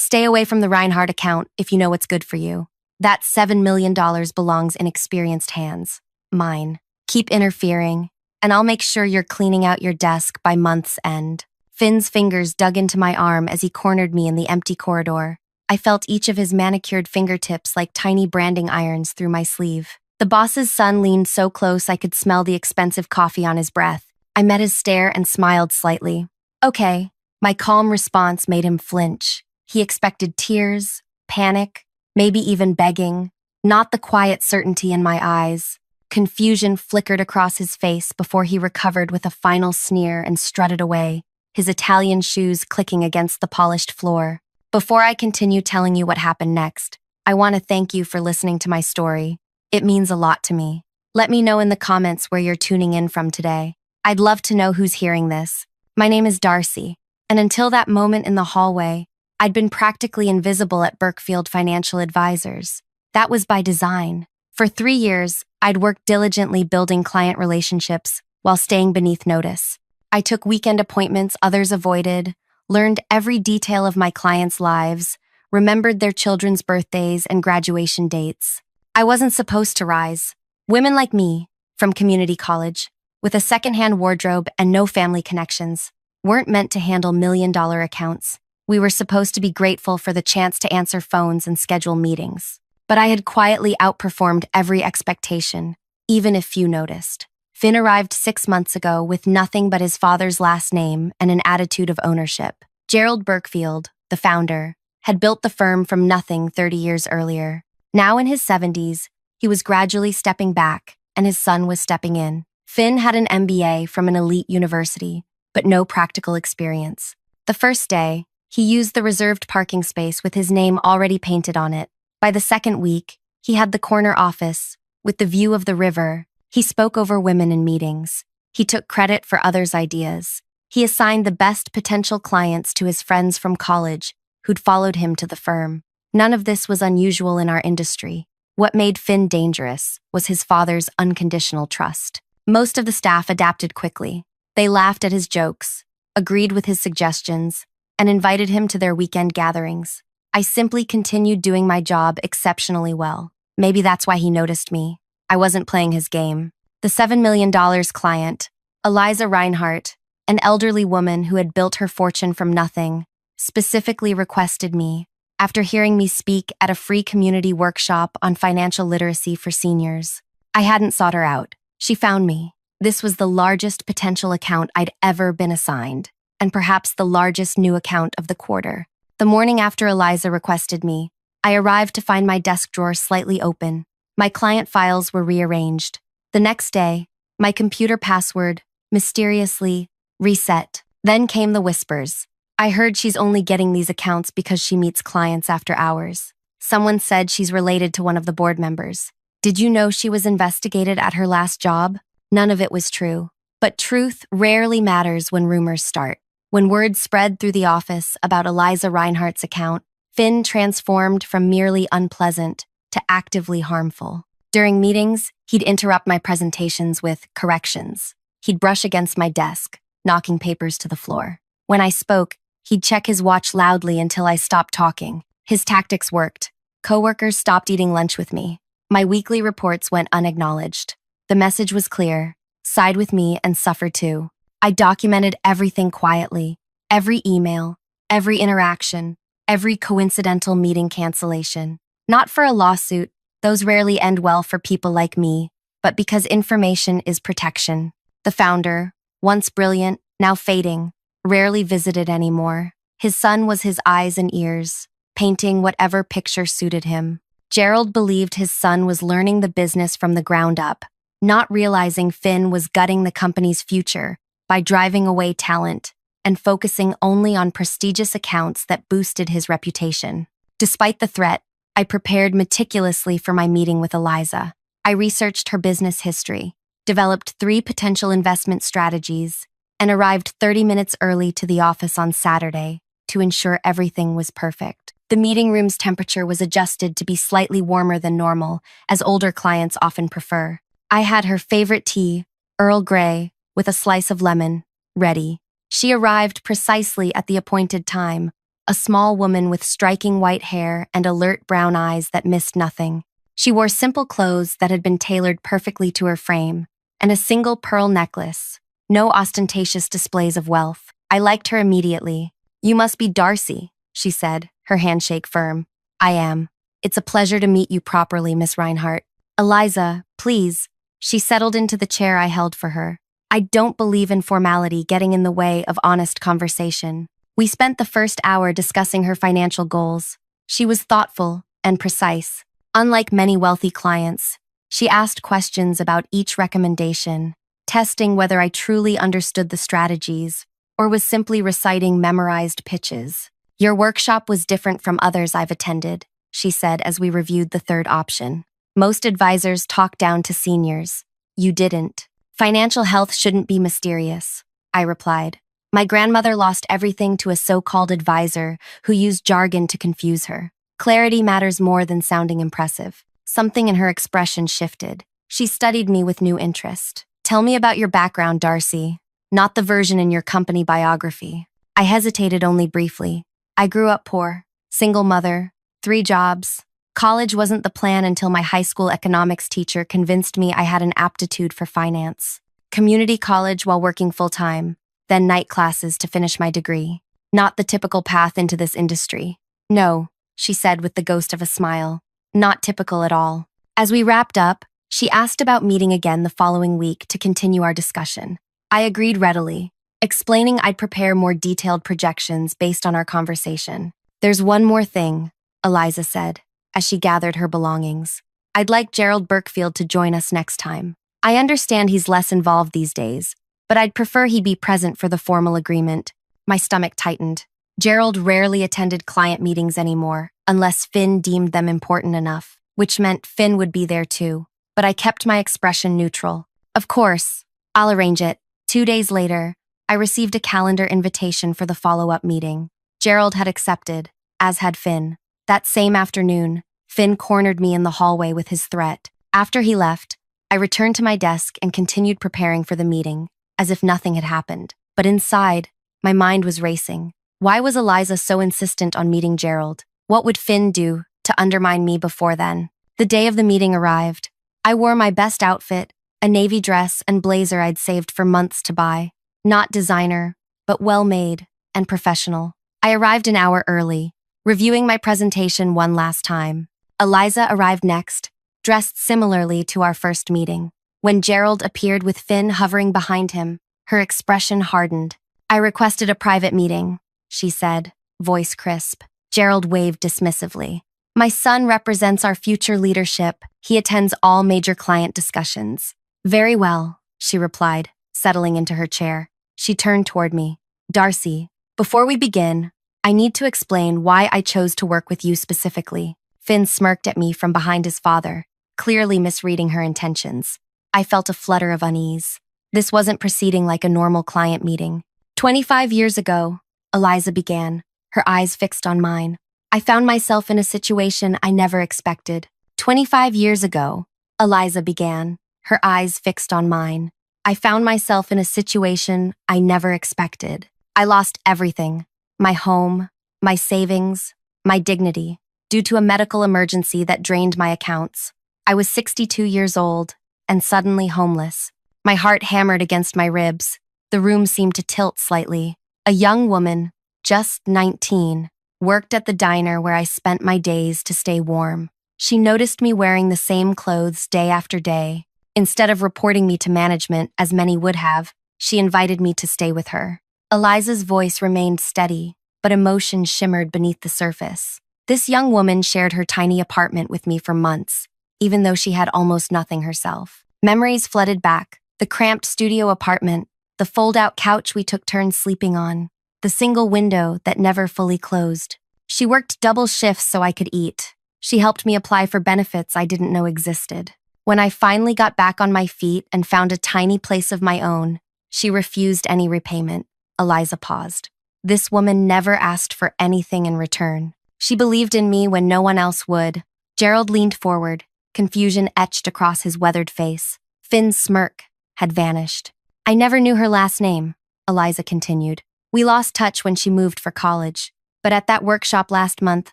Stay away from the Reinhardt account if you know what's good for you. That $7 million belongs in experienced hands. Mine. Keep interfering, and I'll make sure you're cleaning out your desk by month's end. Finn's fingers dug into my arm as he cornered me in the empty corridor. I felt each of his manicured fingertips like tiny branding irons through my sleeve. The boss's son leaned so close I could smell the expensive coffee on his breath. I met his stare and smiled slightly. Okay. My calm response made him flinch. He expected tears, panic, maybe even begging, not the quiet certainty in my eyes. Confusion flickered across his face before he recovered with a final sneer and strutted away, his Italian shoes clicking against the polished floor. Before I continue telling you what happened next, I want to thank you for listening to my story. It means a lot to me. Let me know in the comments where you're tuning in from today. I'd love to know who's hearing this. My name is Darcy, and until that moment in the hallway, I'd been practically invisible at Burkefield Financial Advisors. That was by design. For 3 years, I'd worked diligently building client relationships while staying beneath notice. I took weekend appointments others avoided, learned every detail of my clients' lives, remembered their children's birthdays and graduation dates. I wasn't supposed to rise. Women like me, from community college, with a secondhand wardrobe and no family connections, weren't meant to handle million-dollar accounts. We were supposed to be grateful for the chance to answer phones and schedule meetings. But I had quietly outperformed every expectation, even if few noticed. Finn arrived 6 months ago with nothing but his father's last name and an attitude of ownership. Gerald Burkefield, the founder, had built the firm from nothing 30 years earlier. Now in his 70s, he was gradually stepping back, and his son was stepping in. Finn had an MBA from an elite university, but no practical experience. The first day, he used the reserved parking space with his name already painted on it. By the second week, he had the corner office, with the view of the river. He spoke over women in meetings. He took credit for others' ideas. He assigned the best potential clients to his friends from college, who'd followed him to the firm. None of this was unusual in our industry. What made Finn dangerous was his father's unconditional trust. Most of the staff adapted quickly. They laughed at his jokes, agreed with his suggestions, and invited him to their weekend gatherings. I simply continued doing my job exceptionally well. Maybe that's why he noticed me. I wasn't playing his game. The $7 million client, Eliza Reinhardt, an elderly woman who had built her fortune from nothing, specifically requested me after hearing me speak at a free community workshop on financial literacy for seniors. I hadn't sought her out. She found me. This was the largest potential account I'd ever been assigned, and perhaps the largest new account of the quarter. The morning after Eliza requested me, I arrived to find my desk drawer slightly open. My client files were rearranged. The next day, my computer password, mysteriously, reset. Then came the whispers. I heard she's only getting these accounts because she meets clients after hours. Someone said she's related to one of the board members. Did you know she was investigated at her last job? None of it was true. But truth rarely matters when rumors start. When word spread through the office about Eliza Reinhardt's account, Finn transformed from merely unpleasant to actively harmful. During meetings, he'd interrupt my presentations with corrections. He'd brush against my desk, knocking papers to the floor. When I spoke, he'd check his watch loudly until I stopped talking. His tactics worked. Coworkers stopped eating lunch with me. My weekly reports went unacknowledged. The message was clear: side with me and suffer too. I documented everything quietly. Every email, every interaction, every coincidental meeting cancellation. Not for a lawsuit, those rarely end well for people like me, but because information is protection. The founder, once brilliant, now fading, rarely visited anymore. His son was his eyes and ears, painting whatever picture suited him. Gerald believed his son was learning the business from the ground up, not realizing Finn was gutting the company's future by driving away talent and focusing only on prestigious accounts that boosted his reputation. Despite the threat, I prepared meticulously for my meeting with Eliza. I researched her business history, developed 3 potential investment strategies, and arrived 30 minutes early to the office on Saturday to ensure everything was perfect. The meeting room's temperature was adjusted to be slightly warmer than normal, as older clients often prefer. I had her favorite tea, Earl Grey, with a slice of lemon, ready. She arrived precisely at the appointed time, a small woman with striking white hair and alert brown eyes that missed nothing. She wore simple clothes that had been tailored perfectly to her frame, and a single pearl necklace. No ostentatious displays of wealth. I liked her immediately. "You must be Darcy," she said, her handshake firm. "I am. It's a pleasure to meet you properly, Miss Reinhardt." "Eliza, please." She settled into the chair I held for her. I don't believe in formality getting in the way of honest conversation. We spent the first hour discussing her financial goals. She was thoughtful and precise. Unlike many wealthy clients, she asked questions about each recommendation, testing whether I truly understood the strategies or was simply reciting memorized pitches. "Your workshop was different from others I've attended," she said as we reviewed the third option. "Most advisors talk down to seniors. You didn't." "Financial health shouldn't be mysterious," I replied. "My grandmother lost everything to a so-called advisor who used jargon to confuse her. Clarity matters more than sounding impressive." Something in her expression shifted. She studied me with new interest. "Tell me about your background, Darcy, not the version in your company biography." I hesitated only briefly. "I grew up poor, single mother, 3 jobs. College wasn't the plan until my high school economics teacher convinced me I had an aptitude for finance. Community college while working full-time, then night classes to finish my degree. Not the typical path into this industry." "No," she said with the ghost of a smile. "Not typical at all." As we wrapped up, she asked about meeting again the following week to continue our discussion. I agreed readily, explaining I'd prepare more detailed projections based on our conversation. "There's one more thing," Eliza said, as she gathered her belongings. "I'd like Gerald Burkfield to join us next time. I understand he's less involved these days, but I'd prefer he be present for the formal agreement." My stomach tightened. Gerald rarely attended client meetings anymore, unless Finn deemed them important enough, which meant Finn would be there too. But I kept my expression neutral. "Of course, I'll arrange it." 2 days later, I received a calendar invitation for the follow-up meeting. Gerald had accepted, as had Finn. That same afternoon, Finn cornered me in the hallway with his threat. After he left, I returned to my desk and continued preparing for the meeting, as if nothing had happened. But inside, my mind was racing. Why was Eliza so insistent on meeting Gerald? What would Finn do to undermine me before then? The day of the meeting arrived. I wore my best outfit, a navy dress and blazer I'd saved for months to buy. Not designer, but well-made and professional. I arrived an hour early, reviewing my presentation one last time. Eliza arrived next, dressed similarly to our first meeting. When Gerald appeared with Finn hovering behind him, her expression hardened. "I requested a private meeting," she said, voice crisp. Gerald waved dismissively. "My son represents our future leadership. He attends all major client discussions." "Very well," she replied, settling into her chair. She turned toward me. "Darcy, before we begin, I need to explain why I chose to work with you specifically." Finn smirked at me from behind his father, clearly misreading her intentions. I felt a flutter of unease. This wasn't proceeding like a normal client meeting. 25 years ago, Eliza began, her eyes fixed on mine. I found myself in a situation I never expected. 25 years ago, Eliza began, her eyes fixed on mine. I found myself in a situation I never expected. I lost everything. My home, my savings, my dignity, due to a medical emergency that drained my accounts. I was 62 years old and suddenly homeless. My heart hammered against my ribs. The room seemed to tilt slightly. A young woman, just 19, worked at the diner where I spent my days to stay warm. She noticed me wearing the same clothes day after day. Instead of reporting me to management, as many would have, she invited me to stay with her. Eliza's voice remained steady, but emotion shimmered beneath the surface. This young woman shared her tiny apartment with me for months, even though she had almost nothing herself. Memories flooded back. The cramped studio apartment, the fold-out couch we took turns sleeping on, the single window that never fully closed. She worked double shifts so I could eat. She helped me apply for benefits I didn't know existed. When I finally got back on my feet and found a tiny place of my own, she refused any repayment. Eliza paused. This woman never asked for anything in return. She believed in me when no one else would. Gerald leaned forward, confusion etched across his weathered face. Finn's smirk had vanished. "I never knew her last name," Eliza continued. "We lost touch when she moved for college. But at that workshop last month,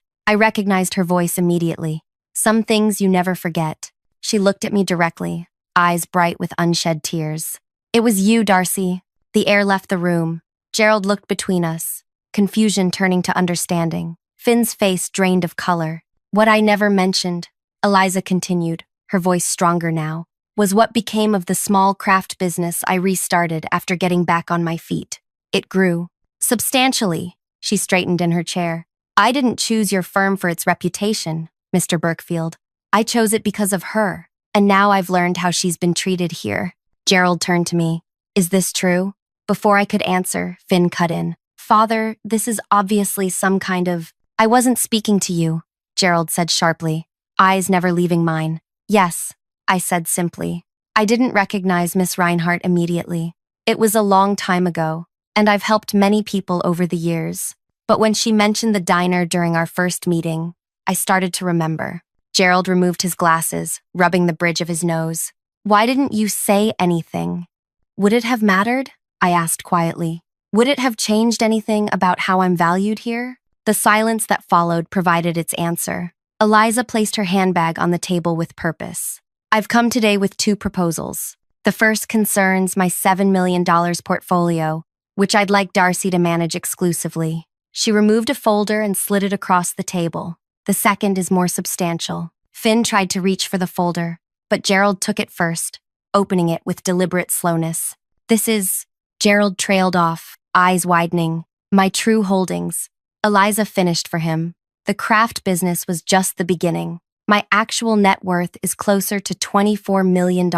I recognized her voice immediately. Some things you never forget. She looked at me directly, eyes bright with unshed tears. It was you, Darcy. The air left the room. Gerald looked between us, confusion turning to understanding. Finn's face drained of color. What I never mentioned, Eliza continued, her voice stronger now, was what became of the small craft business I restarted after getting back on my feet. It grew. Substantially. She straightened in her chair. I didn't choose your firm for its reputation, Mr. Burkfield. I chose it because of her, and now I've learned how she's been treated here. Gerald turned to me. Is this true? Before I could answer, Finn cut in. Father, this is obviously some kind of... I wasn't speaking to you, Gerald said sharply, eyes never leaving mine. Yes, I said simply. I didn't recognize Miss Reinhardt immediately. It was a long time ago, and I've helped many people over the years. But when she mentioned the diner during our first meeting, I started to remember. Gerald removed his glasses, rubbing the bridge of his nose. Why didn't you say anything? Would it have mattered? I asked quietly. Would it have changed anything about how I'm valued here? The silence that followed provided its answer. Eliza placed her handbag on the table with purpose. I've come today with two proposals. The first concerns my $7 million portfolio, which I'd like Darcy to manage exclusively. She removed a folder and slid it across the table. The second is more substantial. Finn tried to reach for the folder, but Gerald took it first, opening it with deliberate slowness. This is... Gerald trailed off, eyes widening. My true holdings. Eliza finished for him. The craft business was just the beginning. My actual net worth is closer to $24 million.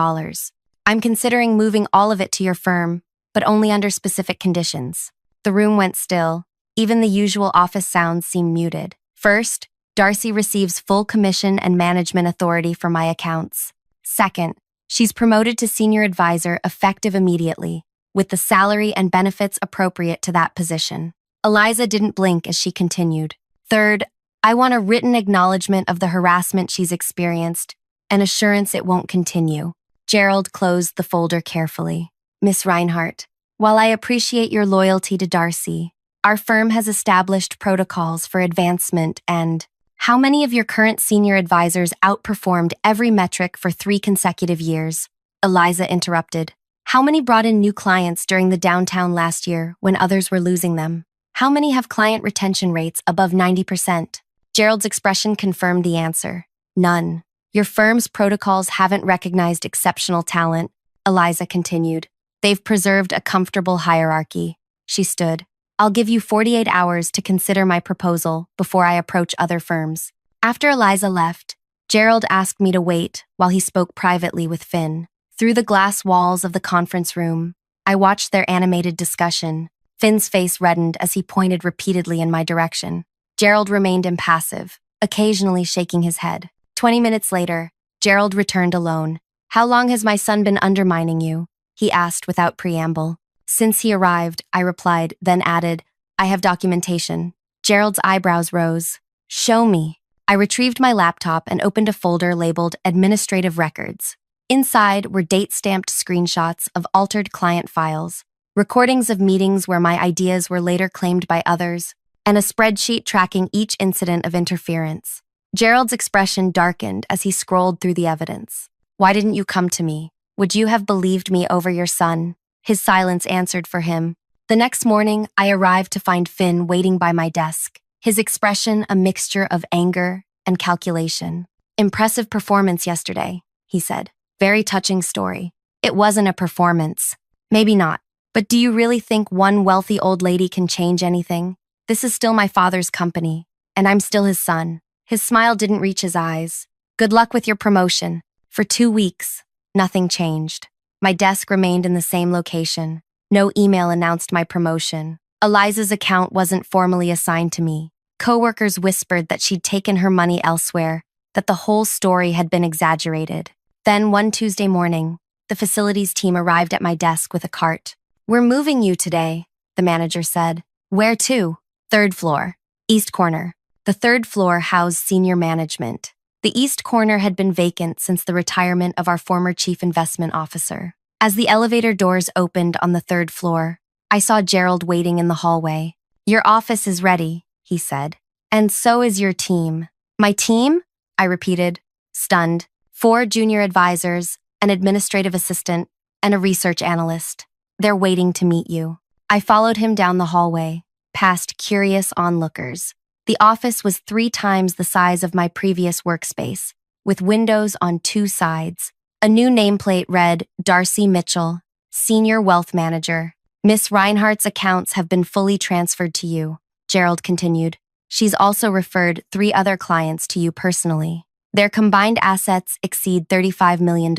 I'm considering moving all of it to your firm, but only under specific conditions. The room went still. Even the usual office sounds seemed muted. First, Darcy receives full commission and management authority for my accounts. Second, she's promoted to senior advisor effective immediately, with the salary and benefits appropriate to that position. Eliza didn't blink as she continued. Third, I want a written acknowledgement of the harassment she's experienced, and assurance it won't continue. Gerald closed the folder carefully. Miss Reinhardt, while I appreciate your loyalty to Darcy, our firm has established protocols for advancement and... How many of your current senior advisors outperformed every metric for 3 consecutive years? Eliza interrupted. How many brought in new clients during the downtown last year when others were losing them? How many have client retention rates above 90%? Gerald's expression confirmed the answer. None. Your firm's protocols haven't recognized exceptional talent, Eliza continued. They've preserved a comfortable hierarchy. She stood. I'll give you 48 hours to consider my proposal before I approach other firms. After Eliza left, Gerald asked me to wait while he spoke privately with Finn. Through the glass walls of the conference room, I watched their animated discussion. Finn's face reddened as he pointed repeatedly in my direction. Gerald remained impassive, occasionally shaking his head. 20 minutes later, Gerald returned alone. How long has my son been undermining you? He asked without preamble. Since he arrived, I replied, then added, I have documentation. Gerald's eyebrows rose. Show me. I retrieved my laptop and opened a folder labeled Administrative Records. Inside were date-stamped screenshots of altered client files, recordings of meetings where my ideas were later claimed by others, and a spreadsheet tracking each incident of interference. Gerald's expression darkened as he scrolled through the evidence. Why didn't you come to me? Would you have believed me over your son? His silence answered for him. The next morning, I arrived to find Finn waiting by my desk, his expression a mixture of anger and calculation. Impressive performance yesterday, he said. Very touching story. It wasn't a performance. Maybe not. But do you really think one wealthy old lady can change anything? This is still my father's company, and I'm still his son. His smile didn't reach his eyes. Good luck with your promotion. For 2 weeks, nothing changed. My desk remained in the same location. No email announced my promotion. Eliza's account wasn't formally assigned to me. Coworkers whispered that she'd taken her money elsewhere, that the whole story had been exaggerated. Then one Tuesday morning, the facilities team arrived at my desk with a cart. We're moving you today, the manager said. Where to? 3rd floor, east corner. The 3rd floor housed senior management. The east corner had been vacant since the retirement of our former chief investment officer. As the elevator doors opened on the 3rd floor, I saw Gerald waiting in the hallway. Your office is ready, he said. And so is your team. My team? I repeated, stunned. 4 junior advisors, an administrative assistant, and a research analyst. They're waiting to meet you. I followed him down the hallway, past curious onlookers. The office was 3 times the size of my previous workspace, with windows on 2 sides. A new nameplate read, Darcy Mitchell, Senior Wealth Manager. Miss Reinhardt's accounts have been fully transferred to you, Gerald continued. She's also referred 3 other clients to you personally. Their combined assets exceed $35 million.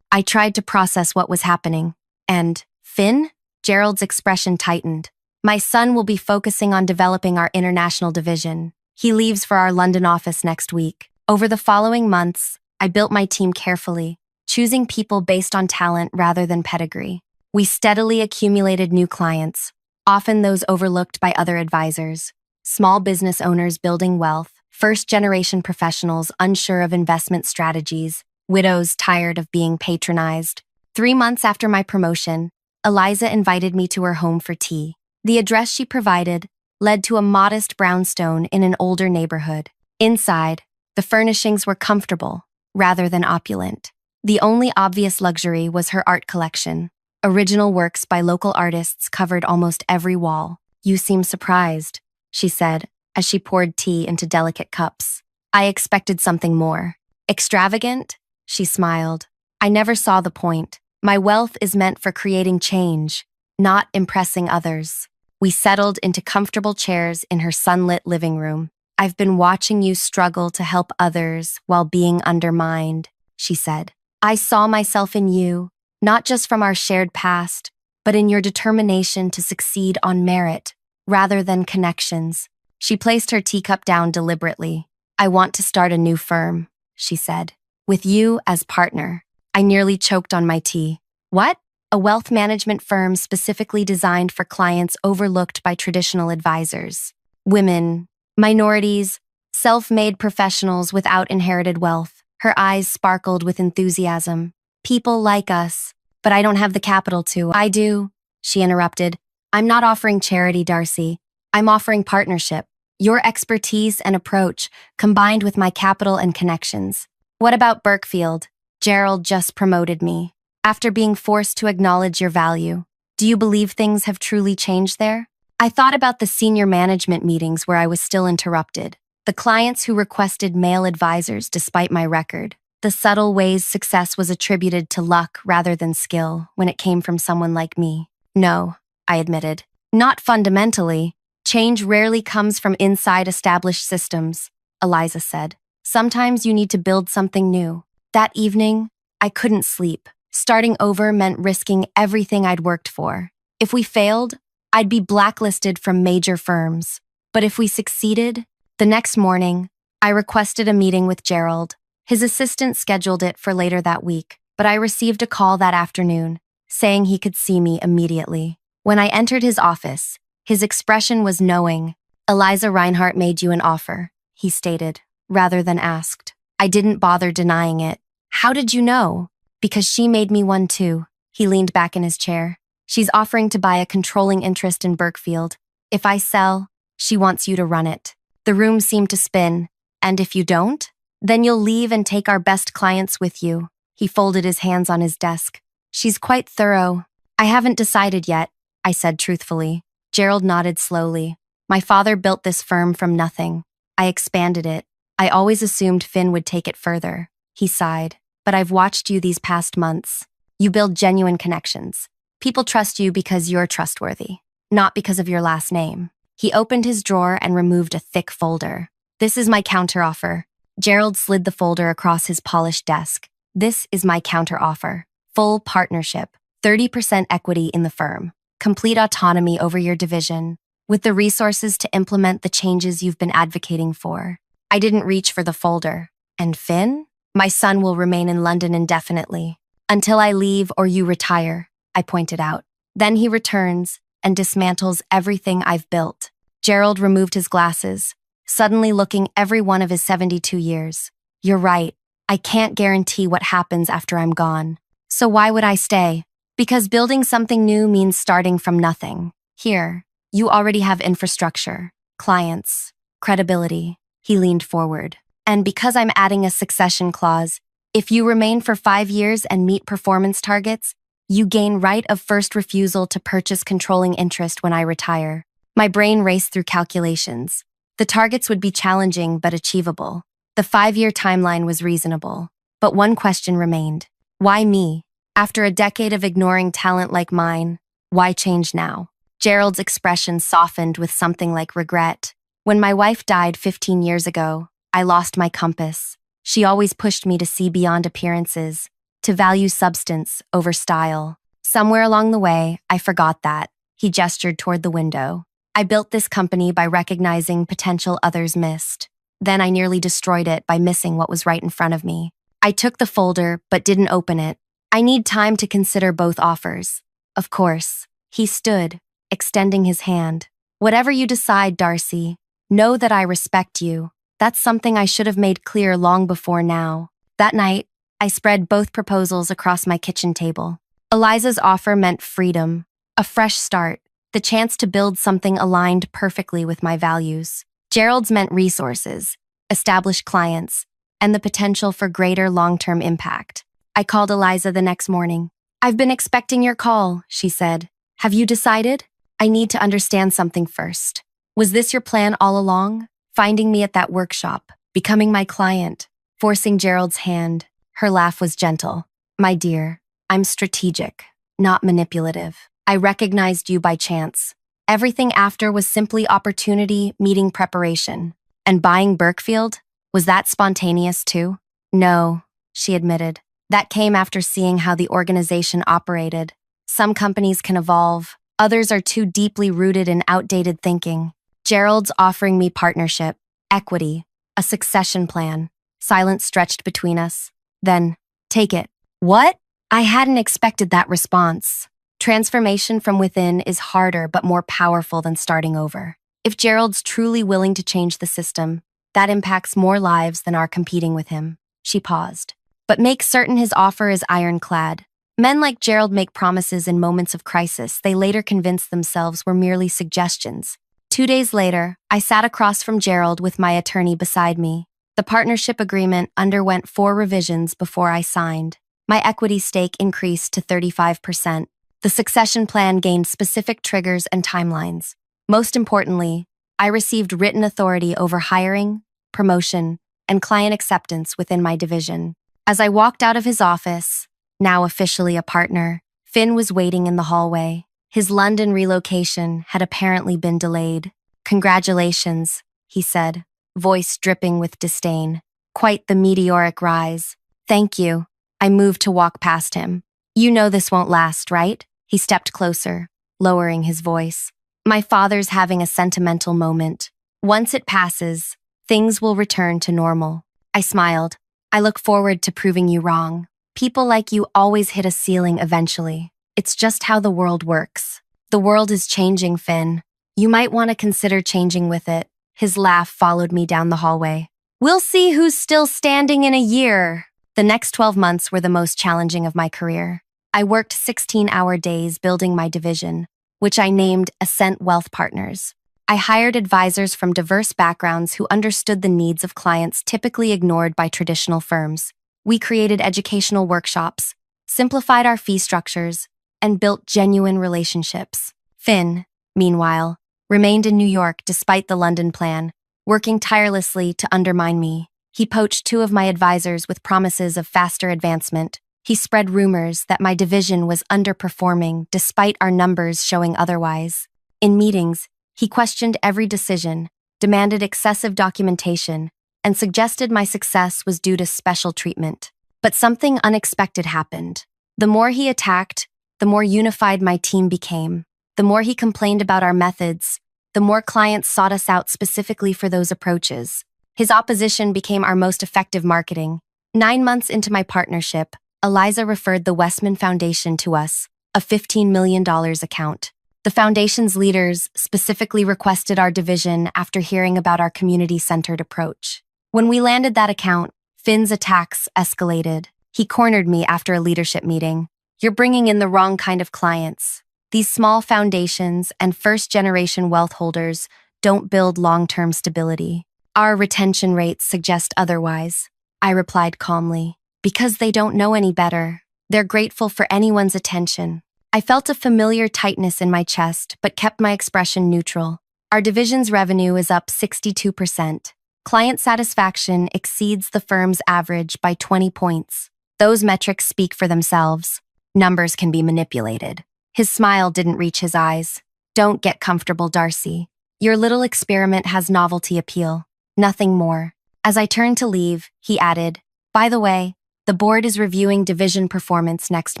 I tried to process what was happening. And, Finn? Gerald's expression tightened. My son will be focusing on developing our international division. He leaves for our London office next week. Over the following months, I built my team carefully, choosing people based on talent rather than pedigree. We steadily accumulated new clients, often those overlooked by other advisors. Small business owners building wealth, first-generation professionals unsure of investment strategies, widows tired of being patronized. 3 months after my promotion, Eliza invited me to her home for tea. The address she provided led to a modest brownstone in an older neighborhood. Inside, the furnishings were comfortable, rather than opulent. The only obvious luxury was her art collection. Original works by local artists covered almost every wall. You seem surprised, she said, as she poured tea into delicate cups. I expected something more. Extravagant? She smiled. I never saw the point. My wealth is meant for creating change, not impressing others. We settled into comfortable chairs in her sunlit living room. I've been watching you struggle to help others while being undermined, she said. I saw myself in you, not just from our shared past, but in your determination to succeed on merit, rather than connections. She placed her teacup down deliberately. I want to start a new firm, she said, with you as partner. I nearly choked on my tea. What? A wealth management firm specifically designed for clients overlooked by traditional advisors. Women, minorities, self-made professionals without inherited wealth. Her eyes sparkled with enthusiasm. People like us, but I don't have the capital to. I do, she interrupted. I'm not offering charity, Darcy. I'm offering partnership. Your expertise and approach, combined with my capital and connections. What about Burkefield? Gerald just promoted me. After being forced to acknowledge your value, do you believe things have truly changed there? I thought about the senior management meetings where I was still interrupted. The clients who requested male advisors despite my record. The subtle ways success was attributed to luck rather than skill when it came from someone like me. No, I admitted. Not fundamentally. Change rarely comes from inside established systems, Eliza said. Sometimes you need to build something new. That evening, I couldn't sleep. Starting over meant risking everything I'd worked for. If we failed, I'd be blacklisted from major firms. But if we succeeded, the next morning, I requested a meeting with Gerald. His assistant scheduled it for later that week, but I received a call that afternoon, saying he could see me immediately. When I entered his office, his expression was knowing. Eliza Reinhardt made you an offer, he stated, rather than asked. I didn't bother denying it. How did you know? Because she made me one too. He leaned back in his chair. She's offering to buy a controlling interest in Burkefield. If I sell, she wants you to run it. The room seemed to spin. And if you don't, then you'll leave and take our best clients with you. He folded his hands on his desk. She's quite thorough. I haven't decided yet, I said truthfully. Gerald nodded slowly. My father built this firm from nothing. I expanded it. I always assumed Finn would take it further. He sighed. But I've watched you these past months. You build genuine connections. People trust you because you're trustworthy, not because of your last name. He opened his drawer and removed a thick folder. This is my counteroffer. Gerald slid the folder across his polished desk. This is my counteroffer. Full partnership, 30% equity in the firm, complete autonomy over your division, with the resources to implement the changes you've been advocating for. I didn't reach for the folder. And Finn? My son will remain in London indefinitely, until I leave or you retire, I pointed out. Then he returns and dismantles everything I've built. Gerald removed his glasses, suddenly looking every one of his 72 years. You're right, I can't guarantee what happens after I'm gone. So why would I stay? Because building something new means starting from nothing. Here, you already have infrastructure, Clients. Credibility. He leaned forward. And because I'm adding a succession clause, if you remain for 5 years and meet performance targets, you gain right of first refusal to purchase controlling interest when I retire. My brain raced through calculations. The targets would be challenging but achievable. The 5-year timeline was reasonable. But one question remained. Why me? After a decade of ignoring talent like mine, why change now? Gerald's expression softened with something like regret. When my wife died 15 years ago, I lost my compass. She always pushed me to see beyond appearances, to value substance over style. Somewhere along the way, I forgot that. He gestured toward the window. I built this company by recognizing potential others missed. Then I nearly destroyed it by missing what was right in front of me. I took the folder, but didn't open it. I need time to consider both offers. Of course. He stood, extending his hand. Whatever you decide, Darcy, know that I respect you. That's something I should have made clear long before now. That night, I spread both proposals across my kitchen table. Eliza's offer meant freedom, a fresh start, the chance to build something aligned perfectly with my values. Gerald's meant resources, established clients, and the potential for greater long-term impact. I called Eliza the next morning. "I've been expecting your call," she said. "Have you decided? I need to understand something first. Was this your plan all along? Finding me at that workshop, becoming my client, forcing Gerald's hand." Her laugh was gentle. "My dear, I'm strategic, not manipulative. I recognized you by chance. Everything after was simply opportunity meeting preparation. And buying Burkefield? Was that spontaneous too?" "No," she admitted. "That came after seeing how the organization operated. Some companies can evolve, others are too deeply rooted in outdated thinking. Gerald's offering me partnership, equity, a succession plan." Silence stretched between us. Then, "Take it." "What?" I hadn't expected that response. Transformation from within is harder but more powerful than starting over. If Gerald's truly willing to change the system, that impacts more lives than are competing with him. She paused. "But make certain his offer is ironclad. Men like Gerald make promises in moments of crisis they later convince themselves were merely suggestions." 2 days later, I sat across from Gerald with my attorney beside me. The partnership agreement underwent 4 revisions before I signed. My equity stake increased to 35%. The succession plan gained specific triggers and timelines. Most importantly, I received written authority over hiring, promotion, and client acceptance within my division. As I walked out of his office, now officially a partner, Finn was waiting in the hallway. His London relocation had apparently been delayed. "Congratulations," he said, voice dripping with disdain. "Quite the meteoric rise." "Thank you." I moved to walk past him. "You know this won't last, right?" He stepped closer, lowering his voice. "My father's having a sentimental moment. Once it passes, things will return to normal." I smiled. "I look forward to proving you wrong. People like you always hit a ceiling eventually. It's just how the world works." "The world is changing, Finn. You might want to consider changing with it." His laugh followed me down the hallway. "We'll see who's still standing in a year." The next 12 months were the most challenging of my career. I worked 16-hour days building my division, which I named Ascent Wealth Partners. I hired advisors from diverse backgrounds who understood the needs of clients typically ignored by traditional firms. We created educational workshops, simplified our fee structures, and built genuine relationships. Finn, meanwhile, remained in New York despite the London plan, working tirelessly to undermine me. He poached 2 of my advisors with promises of faster advancement. He spread rumors that my division was underperforming despite our numbers showing otherwise. In meetings, he questioned every decision, demanded excessive documentation, and suggested my success was due to special treatment. But something unexpected happened. The more he attacked, the more unified my team became. The more he complained about our methods, the more clients sought us out specifically for those approaches. His opposition became our most effective marketing. 9 months into my partnership, Eliza referred the Westman Foundation to us, a $15 million account. The foundation's leaders specifically requested our division after hearing about our community-centered approach. When we landed that account, Finn's attacks escalated. He cornered me after a leadership meeting. "You're bringing in the wrong kind of clients. These small foundations and first-generation wealth holders don't build long-term stability. Our retention rates suggest otherwise, I replied calmly. Because they don't know any better. They're grateful for anyone's attention. I felt a familiar tightness in my chest, but kept my expression neutral. Our division's revenue is up 62%. Client satisfaction exceeds the firm's average by 20 points. Those metrics speak for themselves. Numbers can be manipulated. His smile didn't reach his eyes. Don't get comfortable, Darcy. Your little experiment has novelty appeal. Nothing more. As I turned to leave, he added, by the way, the board is reviewing division performance next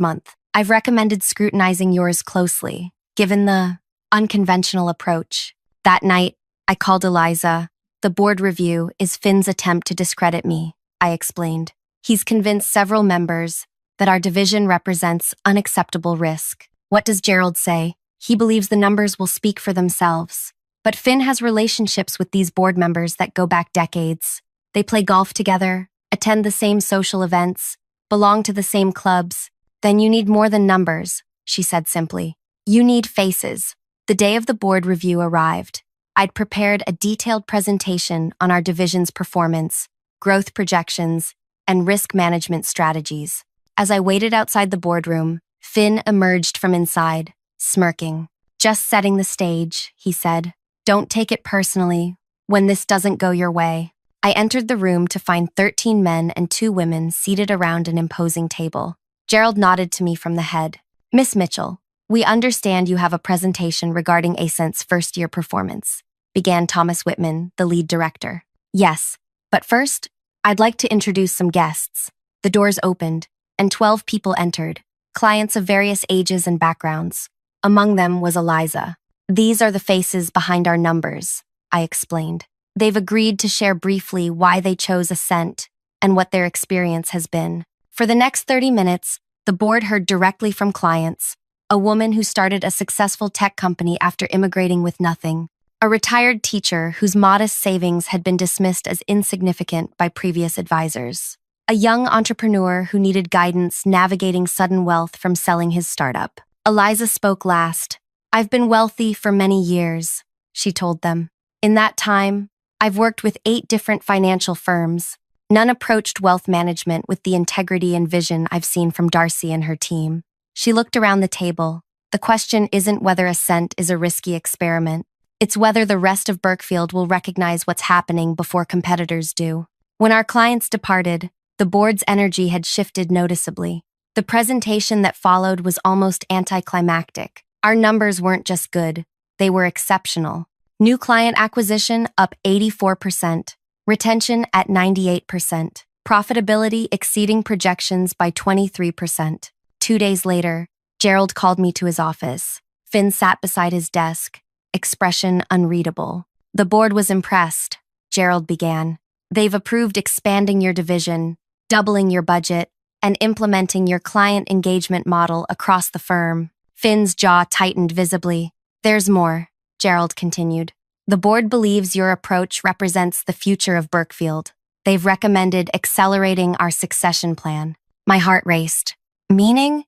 month. I've recommended scrutinizing yours closely, given the unconventional approach. That night, I called Eliza. The board review is Finn's attempt to discredit me, I explained. He's convinced several members that our division represents unacceptable risk. What does Gerald say? He believes the numbers will speak for themselves. But Finn has relationships with these board members that go back decades. They play golf together, attend the same social events, belong to the same clubs. Then you need more than numbers, she said simply. You need faces. The day of the board review arrived. I'd prepared a detailed presentation on our division's performance, growth projections, and risk management strategies. As I waited outside the boardroom, Finn emerged from inside, smirking. Just setting the stage, he said. Don't take it personally when this doesn't go your way. I entered the room to find 13 men and 2 women seated around an imposing table. Gerald nodded to me from the head. Miss Mitchell, we understand you have a presentation regarding Ascent's first-year performance, began Thomas Whitman, the lead director. Yes, but first, I'd like to introduce some guests. The doors opened, and 12 people entered, clients of various ages and backgrounds. Among them was Eliza. These are the faces behind our numbers, I explained. They've agreed to share briefly why they chose Ascent and what their experience has been. For the next 30 minutes, the board heard directly from clients, a woman who started a successful tech company after immigrating with nothing, a retired teacher whose modest savings had been dismissed as insignificant by previous advisors, a young entrepreneur who needed guidance navigating sudden wealth from selling his startup. Eliza spoke last. I've been wealthy for many years, she told them. In that time, I've worked with 8 different financial firms. None approached wealth management with the integrity and vision I've seen from Darcy and her team. She looked around the table. The question isn't whether Ascent is a risky experiment. It's whether the rest of Berkfield will recognize what's happening before competitors do. When our clients departed, the board's energy had shifted noticeably. The presentation that followed was almost anticlimactic. Our numbers weren't just good, they were exceptional. New client acquisition up 84%, retention at 98%, profitability exceeding projections by 23%. 2 days later, Gerald called me to his office. Finn sat beside his desk, expression unreadable. The board was impressed, Gerald began. They've approved expanding your division, doubling your budget, and implementing your client engagement model across the firm. Finn's jaw tightened visibly. There's more, Gerald continued. The board believes your approach represents the future of Berkfield. They've recommended accelerating our succession plan. My heart raced. Meaning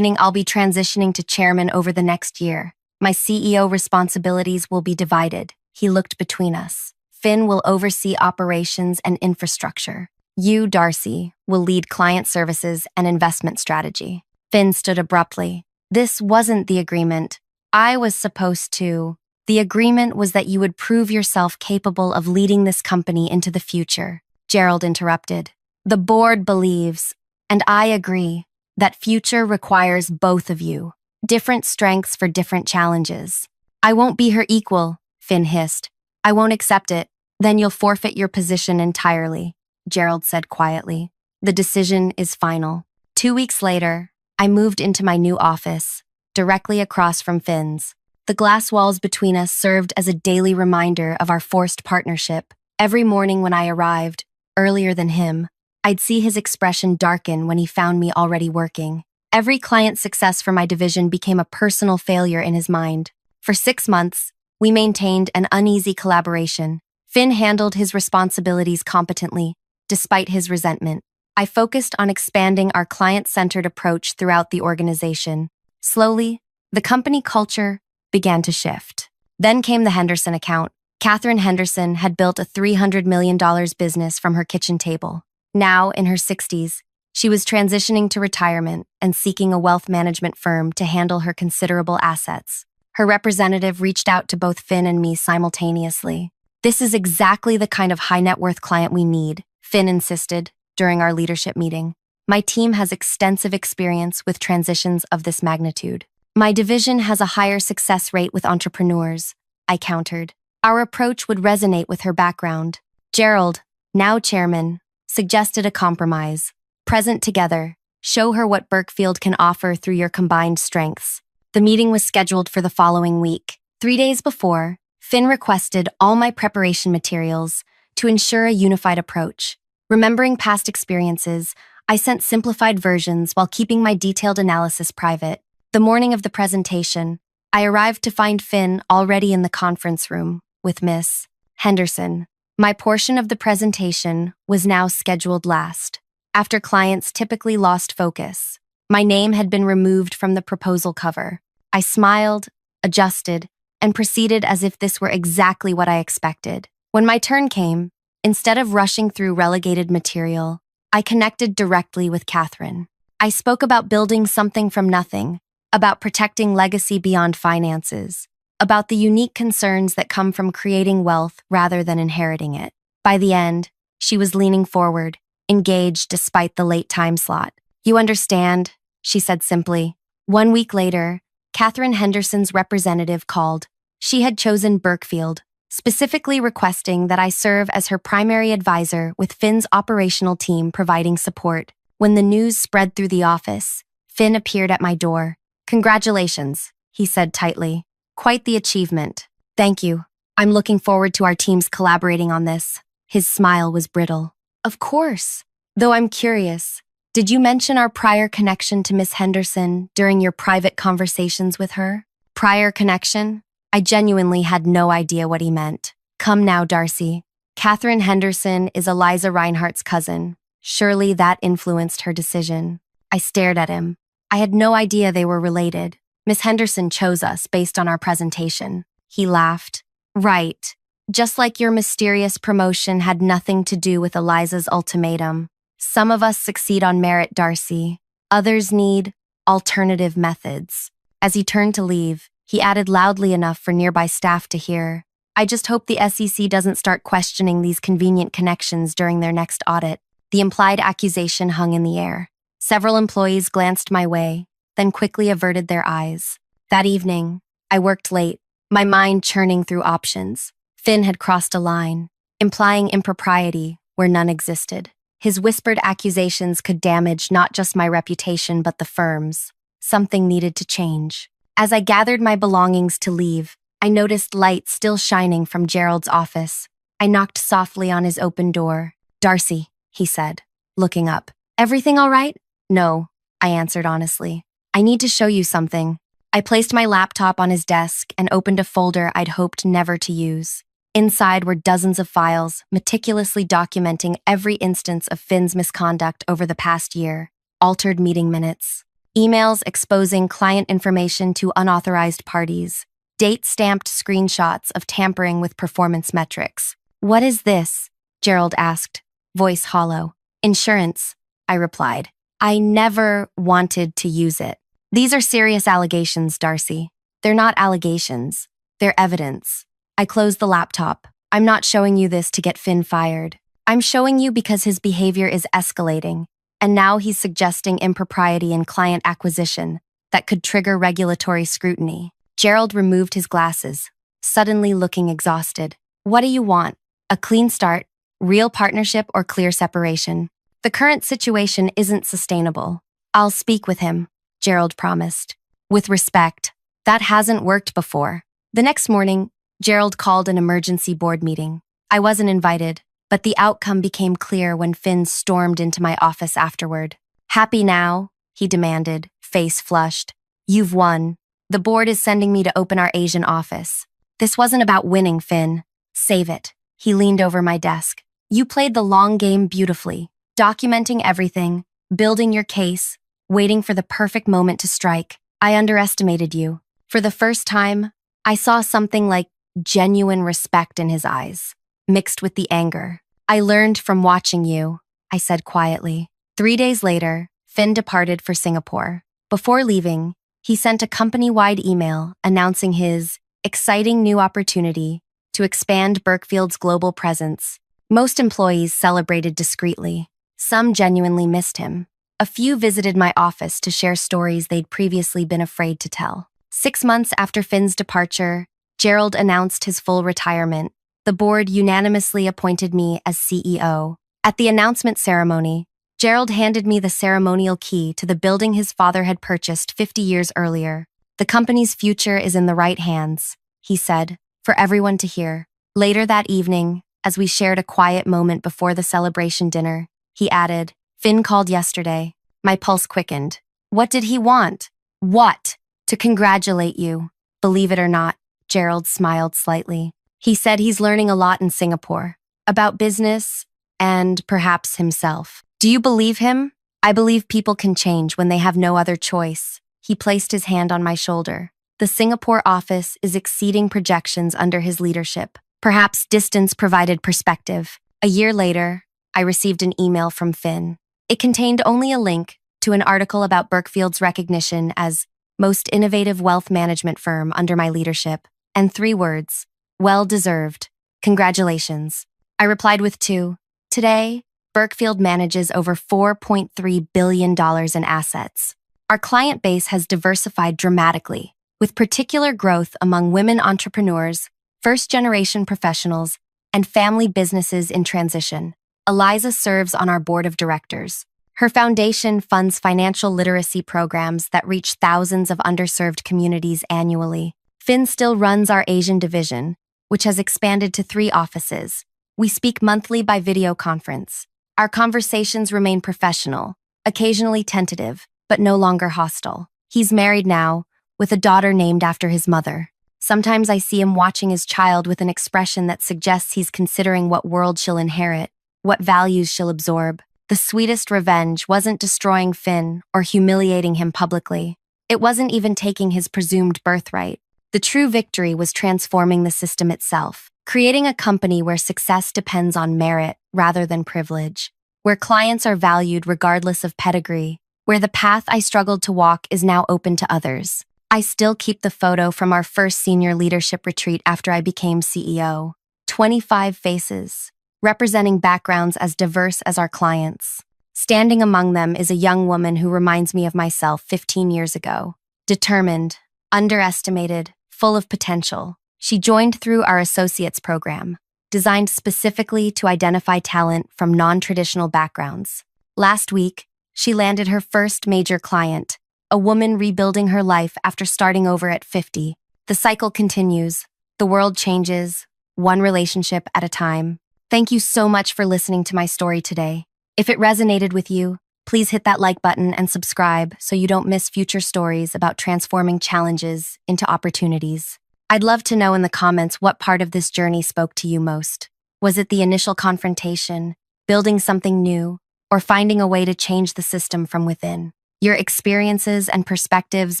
I'll be transitioning to chairman over the next year. My CEO responsibilities will be divided. He looked between us. Finn will oversee operations and infrastructure. You, Darcy, will lead client services and investment strategy. Finn stood abruptly. This wasn't the agreement. I was supposed to. The agreement was that you would prove yourself capable of leading this company into the future. Gerald interrupted. The board believes, and I agree, that future requires both of you. Different strengths for different challenges. I won't be her equal, Finn hissed. I won't accept it. Then you'll forfeit your position entirely, Gerald said quietly. The decision is final. 2 weeks later, I moved into my new office, directly across from Finn's. The glass walls between us served as a daily reminder of our forced partnership. Every morning when I arrived, earlier than him, I'd see his expression darken when he found me already working. Every client success for my division became a personal failure in his mind. For 6 months, we maintained an uneasy collaboration. Finn handled his responsibilities competently, despite his resentment. I focused on expanding our client-centered approach throughout the organization. Slowly, the company culture began to shift. Then came the Henderson account, Catherine Henderson had built a $300 million business from her kitchen table. Now, in her 60s, she was transitioning to retirement and seeking a wealth management firm to handle her considerable assets. Her representative reached out to both Finn and me simultaneously. "This is exactly the kind of high net worth client we need," Finn insisted during our leadership meeting. "My team has extensive experience with transitions of this magnitude. My division has a higher success rate with entrepreneurs," I countered. Our approach would resonate with her background. Gerald, now chairman, suggested a compromise. "Present together, show her what Berkfield can offer through your combined strengths." The meeting was scheduled for the following week. 3 days before, Finn requested all my preparation materials to ensure a unified approach. Remembering past experiences, I sent simplified versions while keeping my detailed analysis private. The morning of the presentation, I arrived to find Finn already in the conference room with Miss Henderson. My portion of the presentation was now scheduled last. After clients typically lost focus, my name had been removed from the proposal cover. I smiled, adjusted, and proceeded as if this were exactly what I expected. When my turn came, instead of rushing through relegated material, I connected directly with Catherine. I spoke about building something from nothing, about protecting legacy beyond finances, about the unique concerns that come from creating wealth rather than inheriting it. By the end, she was leaning forward, engaged despite the late time slot. "You understand," she said simply. 1 week later, Catherine Henderson's representative called. She had chosen Berkfield, specifically requesting that I serve as her primary advisor with Finn's operational team providing support. When the news spread through the office, Finn appeared at my door. "Congratulations," he said tightly. "Quite the achievement." "Thank you. I'm looking forward to our teams collaborating on this." His smile was brittle. "Of course. Though I'm curious, did you mention our prior connection to Miss Henderson during your private conversations with her?" Prior connection? I genuinely had no idea what he meant. "Come now, Darcy. Catherine Henderson is Eliza Reinhardt's cousin. Surely that influenced her decision." I stared at him. I had no idea they were related. "Miss Henderson chose us based on our presentation." He laughed. "Right. Just like your mysterious promotion had nothing to do with Eliza's ultimatum. Some of us succeed on merit, Darcy. Others need alternative methods." As he turned to leave, he added loudly enough for nearby staff to hear, "I just hope the SEC doesn't start questioning these convenient connections during their next audit." The implied accusation hung in the air. Several employees glanced my way, then quickly averted their eyes. That evening, I worked late, my mind churning through options. Finn had crossed a line, implying impropriety where none existed. His whispered accusations could damage not just my reputation but the firm's. Something needed to change. As I gathered my belongings to leave, I noticed light still shining from Gerald's office. I knocked softly on his open door. "Darcy," he said, looking up. "Everything all right?" "No," I answered honestly. "I need to show you something." I placed my laptop on his desk and opened a folder I'd hoped never to use. Inside were dozens of files, meticulously documenting every instance of Finn's misconduct over the past year. Altered meeting minutes, emails exposing client information to unauthorized parties, date-stamped screenshots of tampering with performance metrics. "What is this?" Gerald asked, voice hollow. "Insurance," I replied. "I never wanted to use it." "These are serious allegations, Darcy. They're not allegations. They're evidence." I closed the laptop. "I'm not showing you this to get Finn fired. I'm showing you because his behavior is escalating, and now he's suggesting impropriety in client acquisition that could trigger regulatory scrutiny." Gerald removed his glasses, suddenly looking exhausted. "What do you want? A clean start, real partnership, or clear separation? The current situation isn't sustainable." "I'll speak with him," Gerald promised. "With respect. That hasn't worked before." The next morning, Gerald called an emergency board meeting. I wasn't invited, but the outcome became clear when Finn stormed into my office afterward. "Happy now?" he demanded, face flushed. "You've won. The board is sending me to open our Asian office." "This wasn't about winning, Finn. Save it." He leaned over my desk. "You played the long game beautifully, documenting everything, building your case, waiting for the perfect moment to strike. I underestimated you. For the first time, I saw something like genuine respect in his eyes, mixed with the anger. "I learned from watching you," I said quietly. 3 days later, Finn departed for Singapore. Before leaving, he sent a company-wide email announcing his exciting new opportunity to expand Berkefield's global presence. Most employees celebrated discreetly. Some genuinely missed him. A few visited my office to share stories they'd previously been afraid to tell. 6 months after Finn's departure, Gerald announced his full retirement. The board unanimously appointed me as CEO. At the announcement ceremony, Gerald handed me the ceremonial key to the building his father had purchased 50 years earlier. "The company's future is in the right hands," he said, for everyone to hear. Later that evening, as we shared a quiet moment before the celebration dinner, he added, "Finn called yesterday." My pulse quickened. What did he want? What? To congratulate you. Believe it or not, Gerald smiled slightly. He said he's learning a lot in Singapore, about business and perhaps himself. Do you believe him? I believe people can change when they have no other choice. He placed his hand on my shoulder. The Singapore office is exceeding projections under his leadership. Perhaps distance provided perspective. A year later, I received an email from Finn. It contained only a link to an article about Berkefield's recognition as most innovative wealth management firm under my leadership, and 3 words, well deserved. Congratulations. I replied with 2. Today, Berkefield manages over $4.3 billion in assets. Our client base has diversified dramatically, with particular growth among women entrepreneurs, first-generation professionals, and family businesses in transition. Eliza serves on our board of directors. Her foundation funds financial literacy programs that reach thousands of underserved communities annually. Finn still runs our Asian division, which has expanded to 3 offices. We speak monthly by video conference. Our conversations remain professional, occasionally tentative, but no longer hostile. He's married now, with a daughter named after his mother. Sometimes I see him watching his child with an expression that suggests he's considering what world she'll inherit, what values she'll absorb. The sweetest revenge wasn't destroying Finn or humiliating him publicly. It wasn't even taking his presumed birthright. The true victory was transforming the system itself, creating a company where success depends on merit rather than privilege, where clients are valued regardless of pedigree, where the path I struggled to walk is now open to others. I still keep the photo from our first senior leadership retreat after I became CEO. 25 faces, representing backgrounds as diverse as our clients. Standing among them is a young woman who reminds me of myself 15 years ago. Determined, underestimated, full of potential. She joined through our associates program, designed specifically to identify talent from non-traditional backgrounds. Last week, she landed her first major client, a woman rebuilding her life after starting over at 50. The cycle continues. The world changes, one relationship at a time. Thank you so much for listening to my story today. If it resonated with you, please hit that like button and subscribe so you don't miss future stories about transforming challenges into opportunities. I'd love to know in the comments what part of this journey spoke to you most. Was it the initial confrontation, building something new, or finding a way to change the system from within? Your experiences and perspectives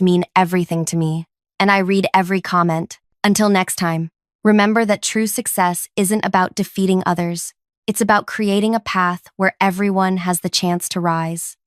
mean everything to me, and I read every comment. Until next time, remember that true success isn't about defeating others. It's about creating a path where everyone has the chance to rise.